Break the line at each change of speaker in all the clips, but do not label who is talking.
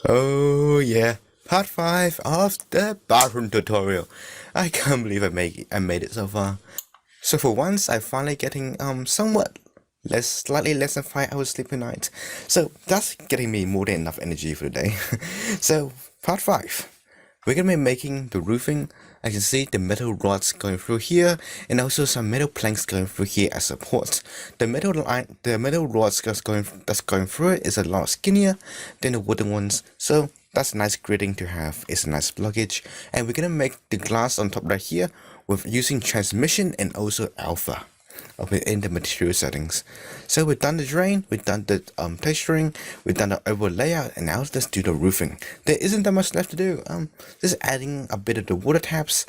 Oh yeah, part 5 of the bathroom tutorial. I can't believe I made it so far. So for once, I'm finally getting somewhat slightly less than 5 hours sleep a night. So that's getting me more than enough energy for the day. So part 5, we're gonna be making the roofing. I can see the metal rods going through here, and also some metal planks going through here as support. The metal rods that's going through it is a lot skinnier than the wooden ones, so that's a nice gridding to have. It's a nice blockage, and we're gonna make the glass on top right here with using transmission and also alpha within the material settings. So we've done the drain, we've done the texturing, we've done the overall layout, and now let's do the roofing. There isn't that much left to do. Just adding a bit of the water taps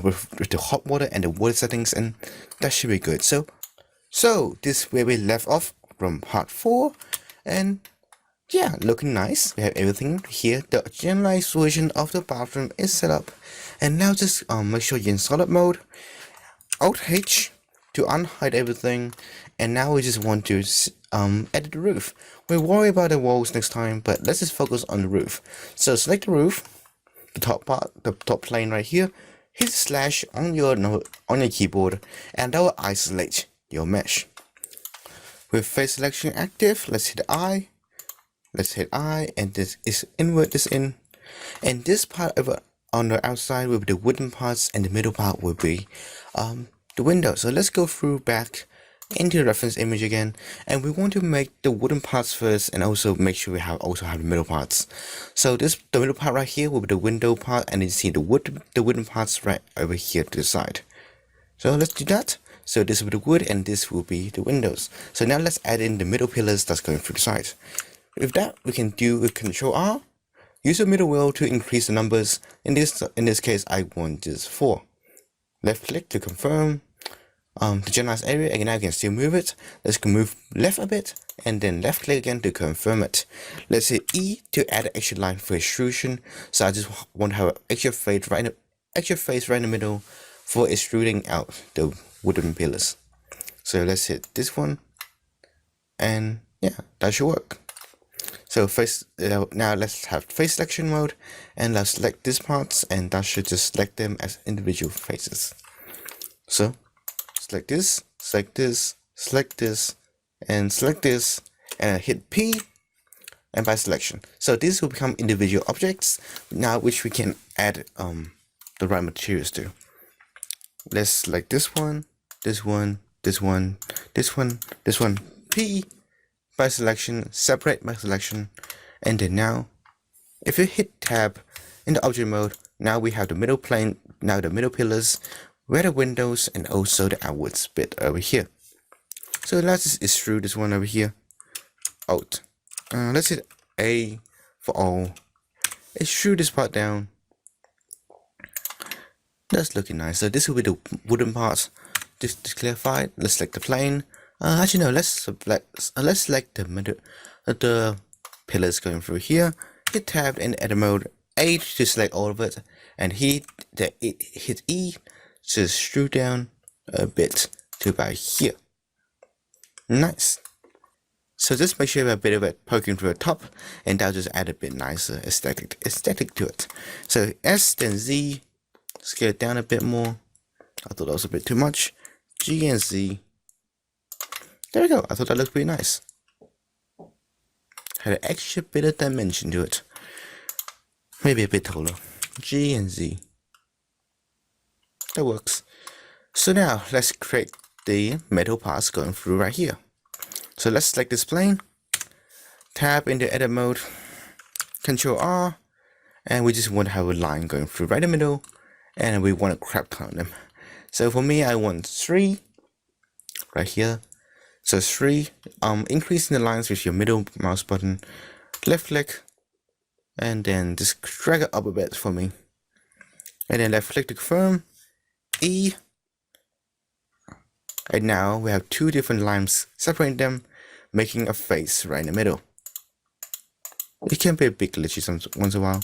with the hot water and the water settings, and that should be good. So this is where we left off from part 4, and yeah, looking nice. We have everything here. The generalized version of the bathroom is set up, and now just make sure you're in solid mode. Alt H to unhide everything, and now we just want to edit the roof. We'll worry about the walls next time, but let's just focus on the roof. So select the roof, the top part, the top plane right here. Hit slash on your keyboard, and that will isolate your mesh. With face selection active, let's hit I. Let's hit I, and this is invert this in, and this part over on the outside will be the wooden parts, and the middle part will be the window. So let's go through back into the reference image again, and we want to make the wooden parts first, and also make sure we also have the middle parts. So the middle part right here will be the window part, and you see the wooden parts right over here to the side. So let's do that. So this will be the wood, and this will be the windows. So now let's add in the middle pillars that's going through the side. With that, we can do with Control R. Use the middle wheel to increase the numbers. In this case, I want just 4. Left click to confirm the generalized area. Again, now you can still move it. Let's move left a bit, and then left click again to confirm it. Let's hit E to add an extra line for extrusion. So I just want to have an extra face right in the middle for extruding out the wooden pillars. So let's hit this one, and yeah, that should work. So now let's have face selection mode, and let's select these parts, and that should just select them as individual faces. So select this, select this, select this, and select this, and hit P, and by selection. So these will become individual objects now, which we can add the right materials to. Let's select this one, this one, this one, this one, this one, P. By selection, separate by selection, and then now, if you hit tab in the object mode, now we have the middle plane, now the middle pillars, where the windows, and also the outwards bit over here. So let's just extrude this one over here. Alt. Let's hit A for all. Extrude this part down. That's looking nice. So this will be the wooden parts. This clarified. Let's select the plane. Actually no, let's select the pillars going through here. Hit tab in edit mode, A to select all of it, and hit E to extrude down a bit to about here. Nice. So just make sure you have a bit of it poking through the top, and that'll just add a bit nicer aesthetic to it. So S then Z, scale it down a bit more. I thought that was a bit too much. G and Z. There we go. I thought that looked pretty nice. Had an extra bit of dimension to it. Maybe a bit taller. G and Z. That works. So now let's create the metal parts going through right here. So let's select this plane. Tab into edit mode. Control R. And we just want to have a line going through right in the middle. And we want to crop count them. So for me, I want 3 right here. So 3, increasing the lines with your middle mouse button, left click, and then just drag it up a bit for me. And then left click to confirm, E. And now we have 2 different lines separating them, making a face right in the middle. It can be a bit glitchy once in a while.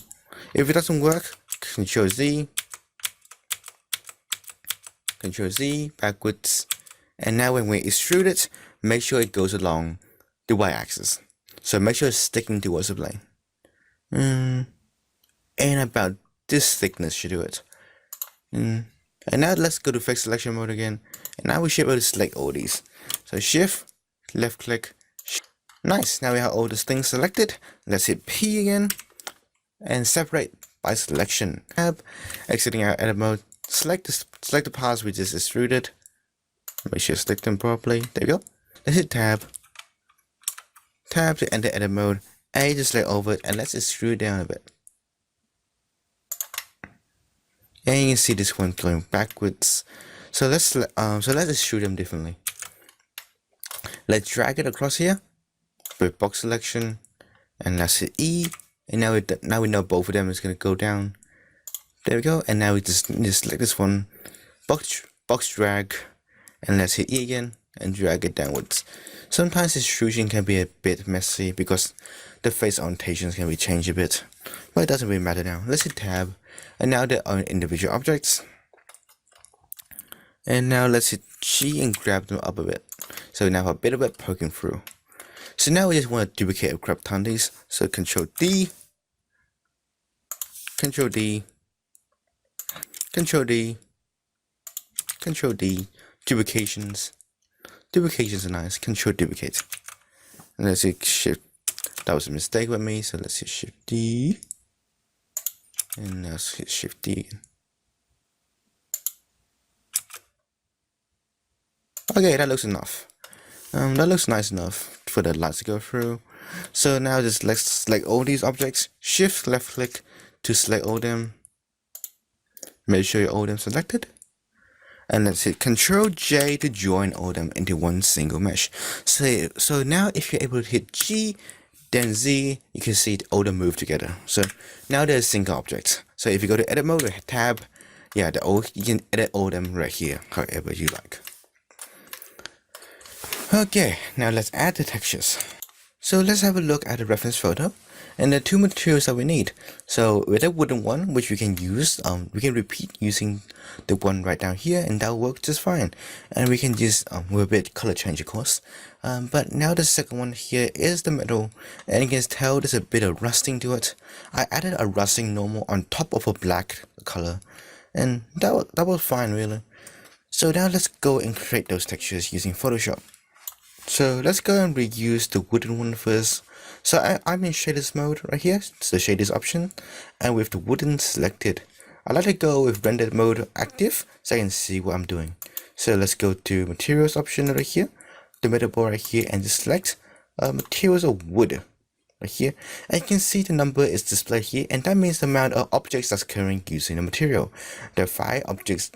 If it doesn't work, Control Z, backwards. And now when we extrude it, make sure it goes along the y-axis. So make sure it's sticking towards the plane. And about this thickness should do it. And now let's go to fix selection mode again. And now we should be able to select all these. So shift, left click. Nice, now we have all these things selected. Let's hit P again and separate by selection. Tab, exiting our edit mode. Select the parts we just extruded. Make sure you select them properly. There we go. Let's hit tab. Tab to enter edit mode. A just select over it and let's extrude down a bit. And you can see this one going backwards. So let's extrude them differently. Let's drag it across here with box selection, and let's hit E. And now we know both of them is gonna go down. There we go. And now we just select this one, box drag, and let's hit E again and drag it downwards. Sometimes extrusion can be a bit messy because the face orientations can be changed a bit, but it doesn't really matter now. Let's hit tab, and now they're on individual objects. And now let's hit G and grab them up a bit. So we now have a bit of it poking through. So now we just want to duplicate and grab on these. So Control D, Control D, Control D, Control D, duplications. Duplications are nice. Control duplicate. And let's hit Shift. That was a mistake with me. So let's hit Shift D. And now let's hit Shift D again. Okay, that looks enough. That looks nice enough for the lights to go through. So now just let's select all these objects. Shift left click to select all them. Make sure you all them selected. And let's hit Control J to join all them into one single mesh. So now if you're able to hit G, then Z, you can see all them move together. So now they're single objects. So if you go to edit mode or tab, yeah, you can edit all them right here, however you like. Okay, now let's add the textures. So let's have a look at the reference photo and the two materials that we need. So with a wooden one, which we can use, we can repeat using the one right down here, and that will work just fine. And we can use with a bit color change, of course. But now the second one here is the metal, and you can tell there's a bit of rusting to it. I added a rusting normal on top of a black color, and that was fine really. So now let's go and create those textures using Photoshop. So let's go and reuse the wooden one first. So I'm in shaders mode right here, it's the shaders option, and with the wooden selected, I like to go with rendered mode active so I can see what I'm doing. So let's go to materials option right here, the metal board right here, and just select materials of wood right here. And you can see the number is displayed here, and that means the amount of objects that's currently using the material. There are 5 objects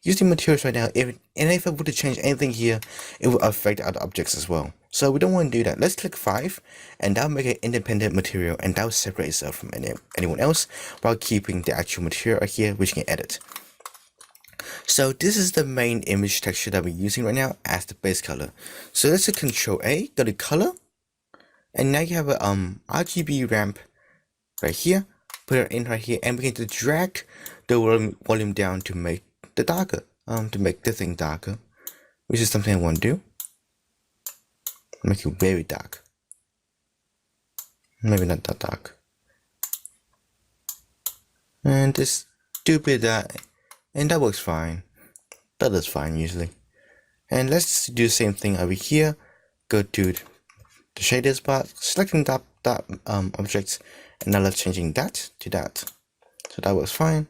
using materials right now, if I were to change anything here, it will affect other objects as well. So we don't want to do that. Let's click 5, and that'll make an independent material, and that'll separate itself from anyone else while keeping the actual material right here, which you can edit. So this is the main image texture that we're using right now as the base color. So let's hit Control A, go to color, and now you have a RGB ramp right here. Put it in right here, and we can drag the volume down to make the darker, to make the thing darker, which is something I want to do. Make it very dark. Maybe not that dark. And just do a bit of that, and that works fine. That is fine usually. And let's do the same thing over here. Go to the shaders part, selecting that object, and now let's changing that to that. So that works fine.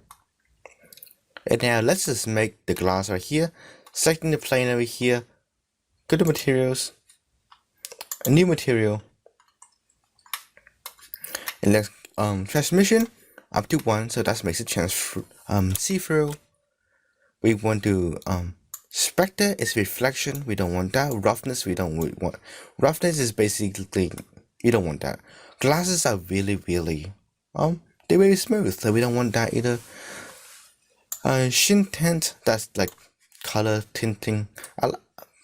And now let's just make the glass right here, selecting the plane over here, go to materials, a new material, and let's transmission up to 1, so that makes it see-through. We want to spectre is reflection, we don't want that. Roughness, we don't want. Roughness is basically, you don't want that. Glasses are really they're very smooth, so we don't want that either. Shin tint, that's like color tinting.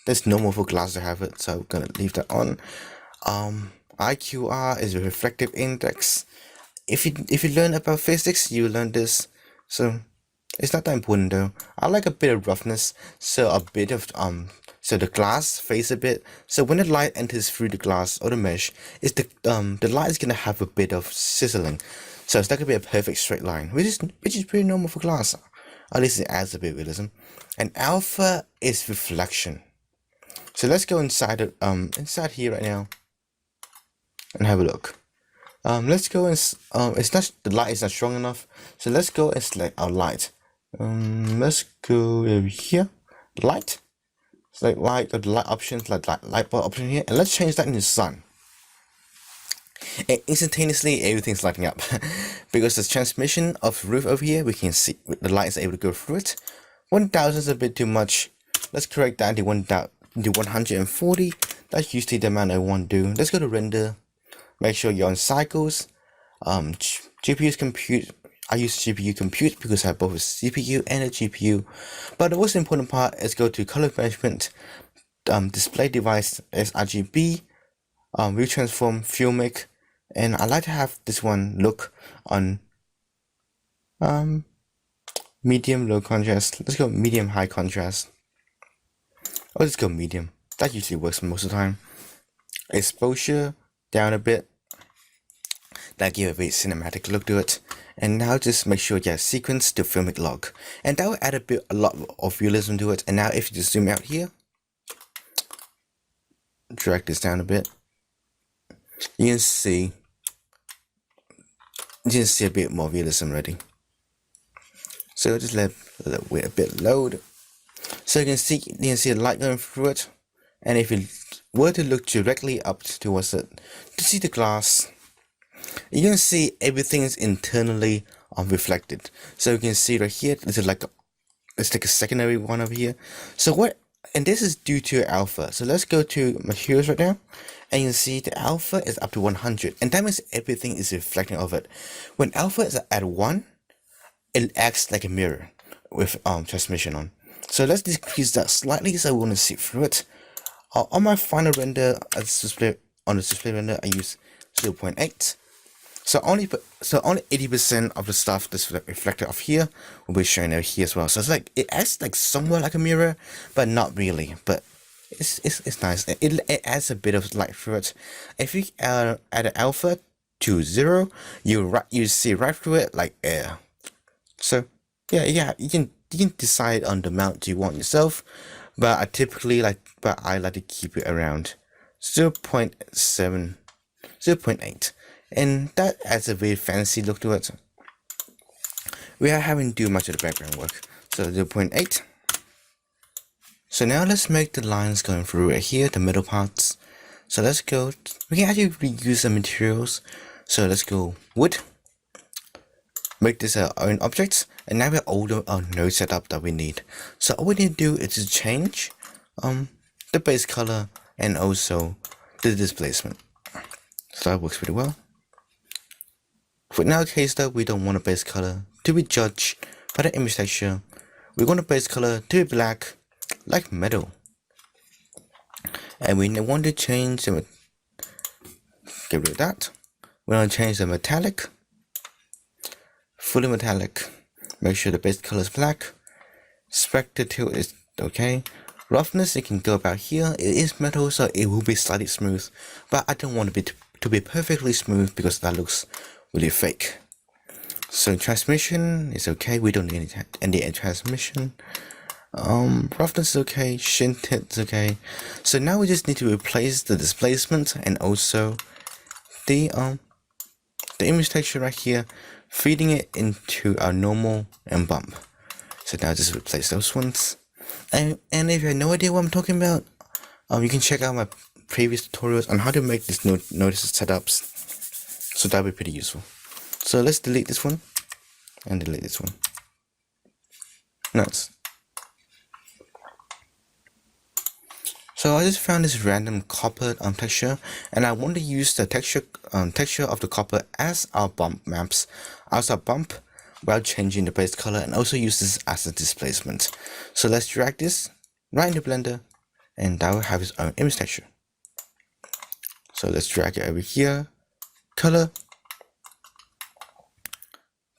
That's normal for glass to have it, so I'm gonna leave that on. IQR is a reflective index. If you learn about physics, you learn this, so it's not that important though. I like a bit of roughness, so a bit of so the glass fades a bit. So when the light enters through the glass or the mesh, the light is gonna have a bit of sizzling. So it's not gonna be a perfect straight line, which is pretty normal for glass. At least it adds a bit of realism. And alpha is reflection. So let's go inside inside here right now and have a look. Let's go and it's not, the light is not strong enough, so let's go and select our light. Let's go over here, light, select light, go to light options, light bulb option here, and let's change that into sun. And instantaneously everything's lighting up because the transmission of roof over here, we can see the light is able to go through it. 1000 is a bit too much. Let's correct that into 140. That's usually the amount I want to do. Let's go to render. Make sure you're on cycles. GPU's compute. I use GPU compute because I have both a CPU and a GPU. But the most important part is go to color management, display device sRGB, retransform, filmic, and I like to have this one look on medium low contrast. Let's go medium high contrast. Or let's go medium. That usually works most of the time. Exposure down a bit. That give a very cinematic look to it. And now just make sure you have sequence to filmic log. And that will add a lot of realism to it. And now if you just zoom out here, drag this down a bit, you can see a bit more realism already. So just let wait a bit load. So you can see the light going through it. And if you were to look directly up towards it to see the glass, you can see everything is internally reflected. So you can see right here, it's like a secondary one over here. So and this is due to alpha. So let's go to materials right now, and you can see the alpha is up to 100, and that means everything is reflecting off it. When alpha is at 1, it acts like a mirror with transmission on. So let's decrease that slightly so we want to see through it. On my final render, on the display render, I use 0.8. So only 80% of the stuff that's reflected off here will be shown over here as well. So it's like it acts like somewhat like a mirror, but not really. But it's nice. It adds a bit of light through it. If you add an alpha to 0, you see right through it like air. So yeah, you can decide on the amount you want yourself. But I like to keep it around 0.7, 0.8. And that adds a very fancy look to it. We are having to do much of the background work. So 0.8. So now let's make the lines going through right here, the middle parts. So let's go, we can actually reuse the materials. So let's go wood. Make this our own objects. And now we have all the node setup that we need. So all we need to do is to change the base color and also the displacement. So that works pretty well. For in our case though, we don't want a base color to be judged by the image texture. We want a base color to be black, like metal. And we want to change the, get rid of that. We want to change the metallic, fully metallic. Make sure the base color is black. Spectre tilt is okay. Roughness, it can go about here. It is metal, so it will be slightly smooth. But I don't want it to be perfectly smooth because that looks really fake. So transmission is okay. We don't need any transmission. Roughness is okay. Shin tint is okay. So now we just need to replace the displacement and also the image texture right here, feeding it into our normal and bump. So now just replace those ones. And if you have no idea what I'm talking about, you can check out my previous tutorials on how to make these notice setups. So that'll be pretty useful. So let's delete this one and delete this one. Nice. So I just found this random copper texture, and I want to use the texture of the copper as our bump maps, as our bump, while changing the base color, and also use this as a displacement. So let's drag this right into Blender, and that will have its own image texture. So let's drag it over here, color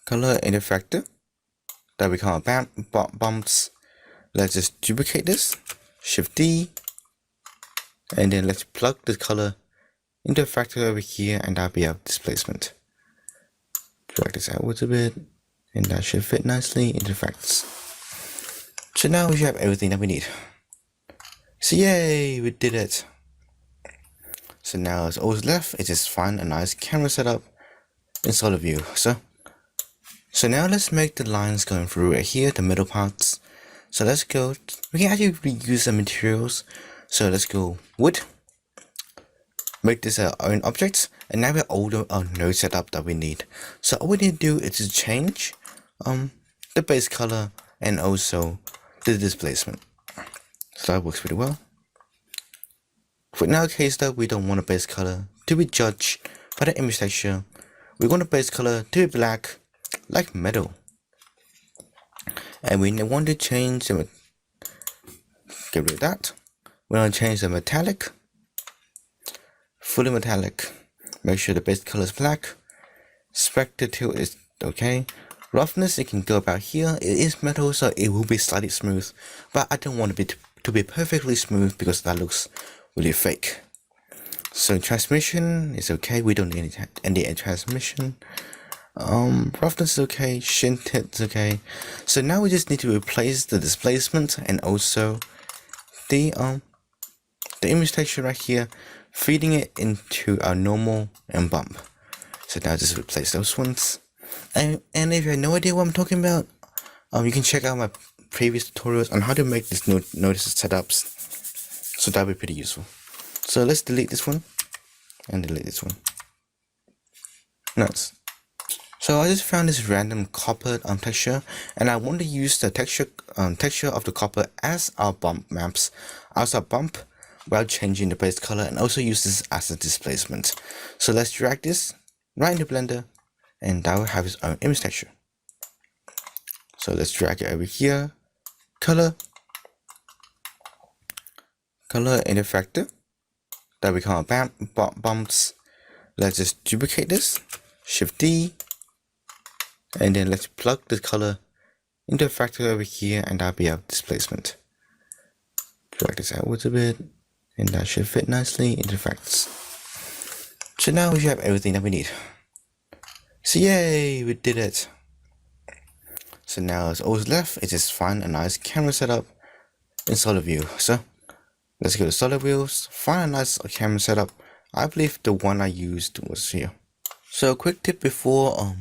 in the factor that we call bumps. Let's just duplicate this, Shift D, And then let's plug the color into a factor over here, and that'll be our displacement. Drag this outwards a bit, and that should fit nicely into the factors. So now we should have everything that we need. So yay, we did it. So now it's always left is just find a nice camera setup in solid view. So now let's make the lines going through right here, the middle parts. So let's go, we can actually reuse the materials. So let's go wood, make this our own object, and now we have all the node setup that we need. So all we need to do is to change the base color and also the displacement. So that works pretty well. For now case though, we don't want a base color to be judged by the image texture. We want the base color to be black, like metal. And we want to change the, get rid of that. We want to change the metallic, fully metallic. Make sure the base color is black. Spectre tilt is okay. Roughness, it can go about here. It is metal, so it will be slightly smooth. But I don't want it to be perfectly smooth because that looks really fake. So transmission is okay. We don't need any transmission. Roughness is okay. Shin tilt is okay. So now we just need to replace the displacement and also the image texture right here, feeding it into our normal and bump. So now just replace those ones. And if you have no idea what I'm talking about, you can check out my previous tutorials on how to make these notice setups. So that'll be pretty useful. So let's delete this one and delete this one. Nice. So I just found this random copper texture, and I want to use the texture of the copper as our bump maps, as our bump, while changing the base color, and also use this as a displacement. So let's drag this right into Blender, and that will have its own image texture. So let's drag it over here, color in the factor that we call bumps. Let's just duplicate this, Shift D, and then let's plug the color into a factor over here, and that'll be our displacement. Drag this outwards a bit, and that should fit nicely into the factors. So now we should have everything that we need. So yay, we did it. So now it's always left is just find a nice camera setup in solid view. So let's go to solid views, find a nice camera setup. I believe the one I used was here. So a quick tip before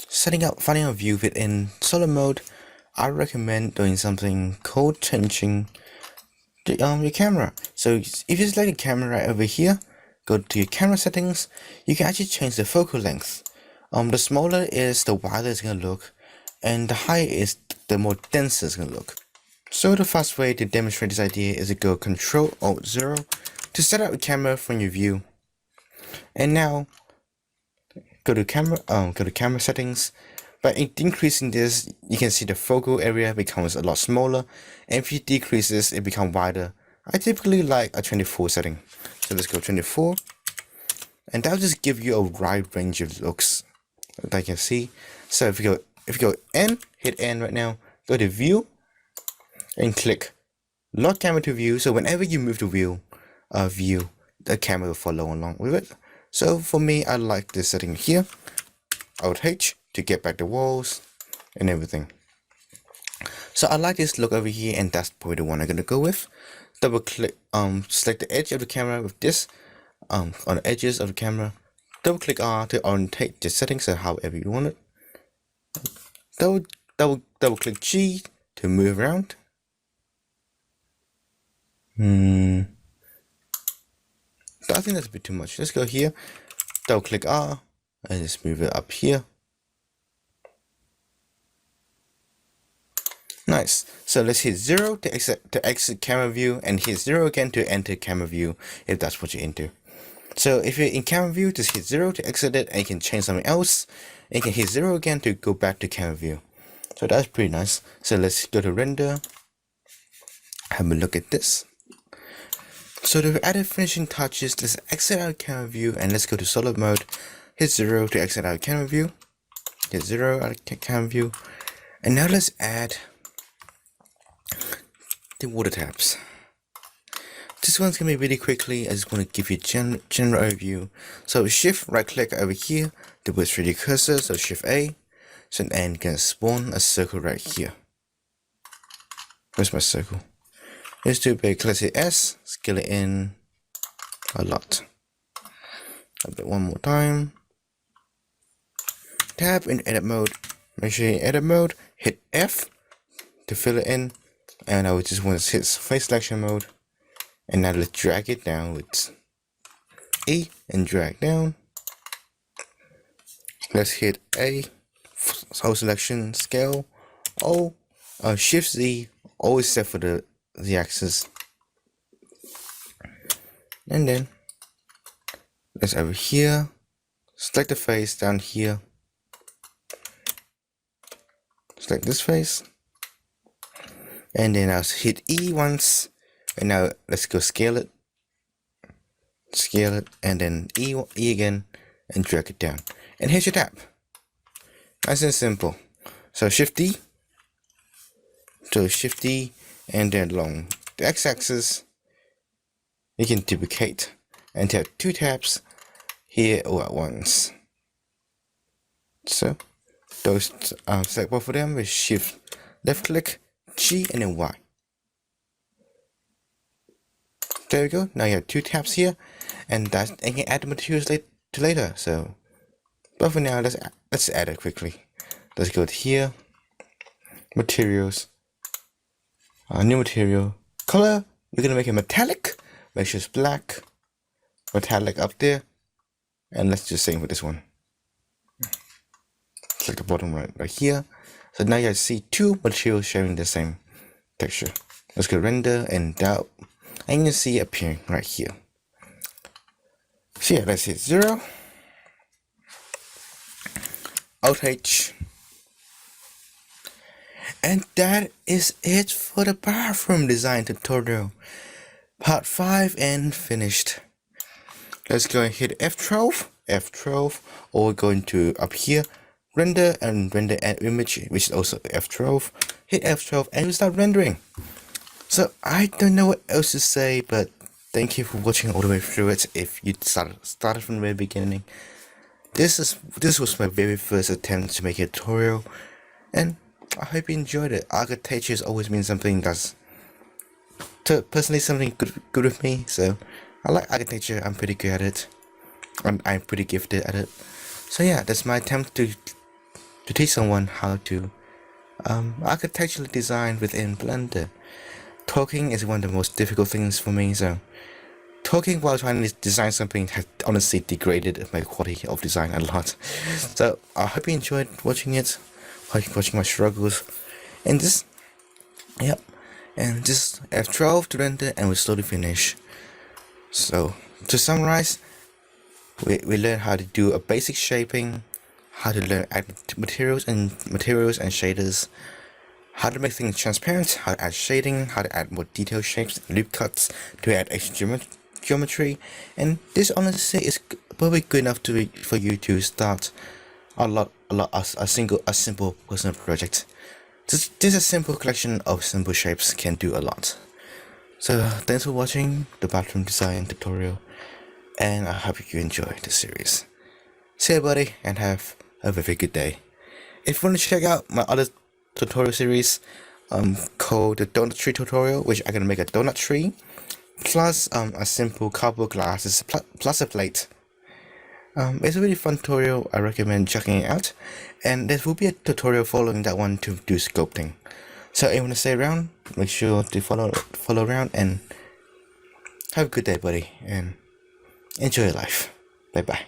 finding a view within solid mode, I recommend doing something called changing your camera. So if you select the camera right over here, go to your camera settings, you can actually change the focal length. The smaller is, the wider it's gonna look, and the higher is, the more dense it's gonna look. So the fast way to demonstrate this idea is to go Control-Alt-0 to set up the camera from your view. And now go to camera settings. By increasing this, you can see the focal area becomes a lot smaller, and if you decrease this, it becomes wider. I typically like a 24 setting. So let's go 24, and that'll just give you a wide range of looks that you can see. So if you go N, hit N right now, go to view and click lock camera to view. So whenever you move the view, the camera will follow along with it. So for me, I like this setting here. Alt H to get back the walls and everything. So I like this look over here, and that's probably the one I'm gonna go with. Double click, select the edge of the camera with this, on the edges of the camera. Double click R to orientate the settings so however you want it. Double click G to move around. I think that's a bit too much. Let's go here, double click R, and just move it up here. Nice. So let's hit 0 to exit camera view, and hit 0 again to enter camera view if that's what you're into. So if you're in camera view, just hit 0 to exit it, and you can change something else. And you can hit 0 again to go back to camera view. So that's pretty nice. So let's go to render, have a look at this. So to add finishing touches, let's exit out of camera view, and let's go to solid mode. Hit 0 to exit out of camera view. Hit 0 out of camera view. And now let's add the water tabs. this one's gonna be really quickly. I just want to give you a general overview. So shift right click over here to put 3D cursor, so shift A, so and gonna spawn a circle right here. Where's my circle? It's too big. Let's hit S, scale it in a lot. A bit one more time. Tab in edit mode. Make sure you're in edit mode. Hit F to fill it in. And I would just want to hit face selection mode. And now let's drag it down with E and drag down. Let's hit A, whole selection, scale, O, Shift Z, always set for the axis. And then let's over here, select the face down here. Select this face. And then I'll hit E once. And now let's go scale it, and then E again, and drag it down. And here's your tab. Nice and simple. So Shift D, and then along the x-axis, you can duplicate and have 2 tabs here all at once. So those select both of them with Shift left click, G, and then Y. There we go. Now you have 2 tabs here, and you can add the materials later. So, but for now, let's add it quickly. Let's go to here, materials, new material, color. We're gonna make it metallic. Make sure it's black, metallic up there, and let's just same for this one. Select the bottom right here. So now you see 2 materials sharing the same texture. Let's go render and down. And you can see it appearing right here. So yeah, let's hit 0. Alt H. And that is it for the bathroom design tutorial. Part 5 and finished. Let's go and hit F12, or going to up here, render and render an image, which is also F12. Hit F12 and we start rendering. So I don't know what else to say, but thank you for watching all the way through it. If you started from the very beginning, this was my very first attempt to make a tutorial, and I hope you enjoyed it. Architecture has always been something that's personally something good with me. So I like architecture. I'm pretty good at it. I'm pretty gifted at it. So yeah, that's my attempt to teach someone how to architecturally design within Blender. Talking is one of the most difficult things for me, so talking while trying to design something has honestly degraded my quality of design a lot. So I hope you enjoyed watching it, watching my struggles, and just F12 to render, and we'll slowly finish. So to summarize, we learned how to do a basic shaping, how to learn add materials and shaders, how to make things transparent, how to add shading, how to add more detailed shapes, loop cuts, to add extra geometry, and this honestly is probably good enough for you to start a simple personal project. Just a simple collection of simple shapes can do a lot. So thanks for watching the bathroom design tutorial, and I hope you enjoy the series. See you, buddy, and have a very good day. If you want to check out my other tutorial series called the donut tree tutorial, which I'm gonna make a donut tree plus a simple cardboard glasses plus a plate. It's a really fun tutorial. I recommend checking it out, and there will be a tutorial following that one to do sculpting. So if you want to stay around, make sure to follow around, and have a good day, buddy, and enjoy your life. Bye bye.